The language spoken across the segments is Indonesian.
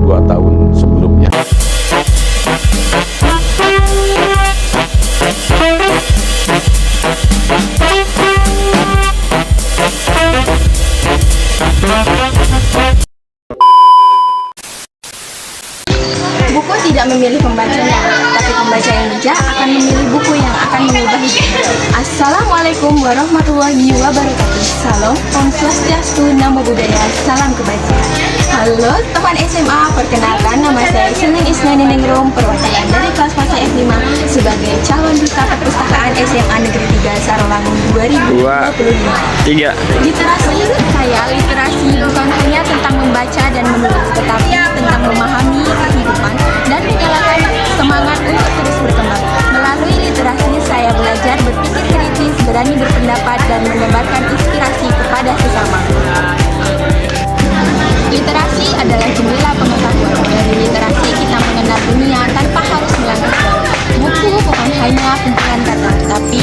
2 tahun sebelumnya. Buku tidak memilih pembacanya, tapi pembaca yang bijak akan memilih buku yang akan mengubah hidup. Assalamualaikum warahmatullahi wabarakatuh. Salam, Om Swastiastu, Namo Buddhaya, salam kebajikan. Halo teman SMA, perkenalkan nama saya Selin Isna Nenengrum, perwakilan dari kelas fase F5 sebagai calon duta perpustakaan SMA Negeri 3 Sarolangun 2025. 3. Literasi bukan hanya tentang membaca dan menulis, tetapi tentang memahami kehidupan dan menyalakan semangat untuk terus berkembang. Melalui literasi, saya belajar berpikir kritis, berani berpendapat, dan menebarkan inspirasi kepada sesama. Literasi adalah jendela pengetahuan. Dari literasi kita mengenal dunia tanpa harus melangkah jauh. Buku bukan hanya kumpulan kata, tapi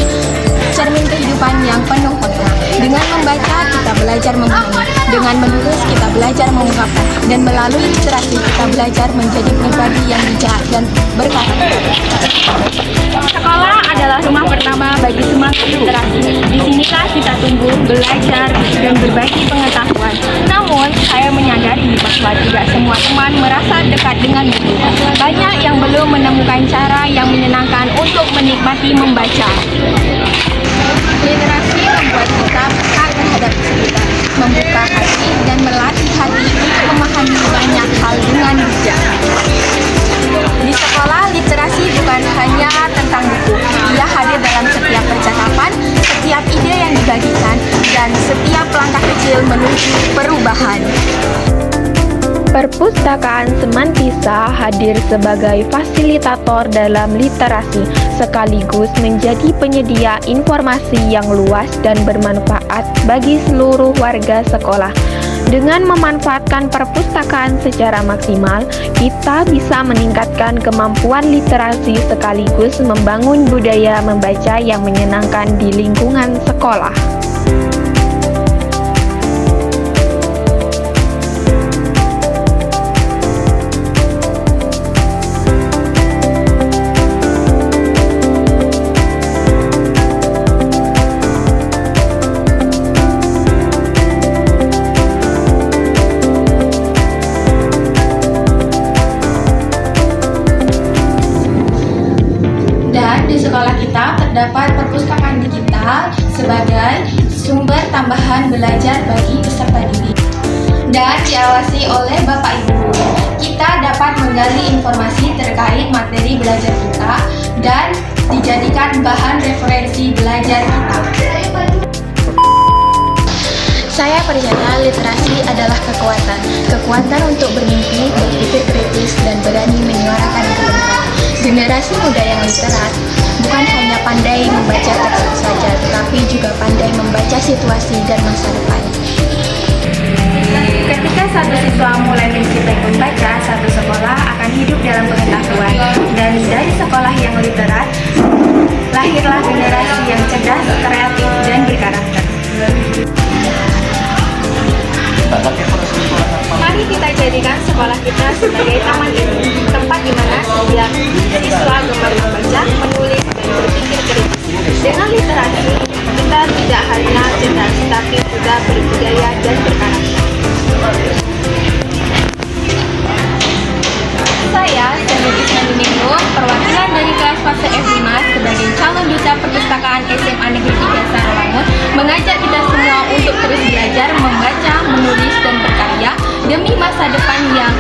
cermin kehidupan yang penuh makna. Dengan membaca, kita belajar memahami. Dengan menulis, kita belajar mengungkapkan. Dan melalui literasi, kita belajar menjadi pribadi yang bijak dan berkarakter. Sekolah adalah rumah pertama bagi semangat literasi. Di sinilah kita tumbuh, belajar, dan berbagi pengetahuan. Namun, saya menyadari bahwa tidak semua teman merasa dekat dengan buku. Banyak yang belum menemukan cara yang menyenangkan untuk menikmati membaca. Literasi membuat kita peka terhadap sekitar, membuka hati dan melatih hati untuk memahami banyak hal dengan bijak. Di sekolah, literasi bukan hanya tentang buku. Ia hadir dalam setiap percakapan, setiap ide yang dibagikan, dan setiap langkah kecil menuju perubahan. Perpustakaan Semantisa hadir sebagai fasilitator dalam literasi, sekaligus menjadi penyedia informasi yang luas dan bermanfaat bagi seluruh warga sekolah. Dengan memanfaatkan perpustakaan secara maksimal, kita bisa meningkatkan kemampuan literasi sekaligus membangun budaya membaca yang menyenangkan di lingkungan sekolah. Dan di sekolah kita terdapat perpustakaan digital sebagai sumber tambahan belajar bagi peserta didik. Dan diawasi oleh Bapak Ibu, kita dapat menggali informasi terkait materi belajar kita dan dijadikan bahan referensi belajar kita. Saya percaya literasi adalah kekuatan untuk bermimpi, berpikir kritis, dan berani menyuarakan kebenaran. Generasi muda yang literat bukan hanya pandai membaca teks saja, tetapi juga pandai membaca situasi dan masa depan. Ketika satu siswa mulai mencintai membaca, satu sekolah akan hidup dalam pengetahuan. Dan dari sekolah yang literat, lahirlah generasi yang cerdas, kreatif, dan berkarakter. Mari kita jadikan sekolah kita sebagai taman ilmu, tempat di mana setiap siswa gemar membaca, menulis, dan berpikir kritis. Dengan literasi, kita tidak hanya cerdas, tapi juga berbudaya dan berkarakter. Saya, Selin Isna Nenengrum, perwakilan dari kelas fase F5 sebagai calon duta perpustakaan SMA Negeri 3 Sarolangun, mengajak kita semua untuk terus belajar membaca, menulis, dan berkarya demi masa depan yang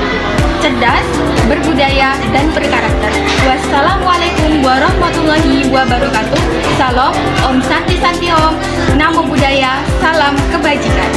cerdas, berbudaya, dan berkarakter. Wassalamualaikum warahmatullahi wabarakatuh. Salam, Om Santi Santi Om, Namo Buddhaya, salam kebajikan.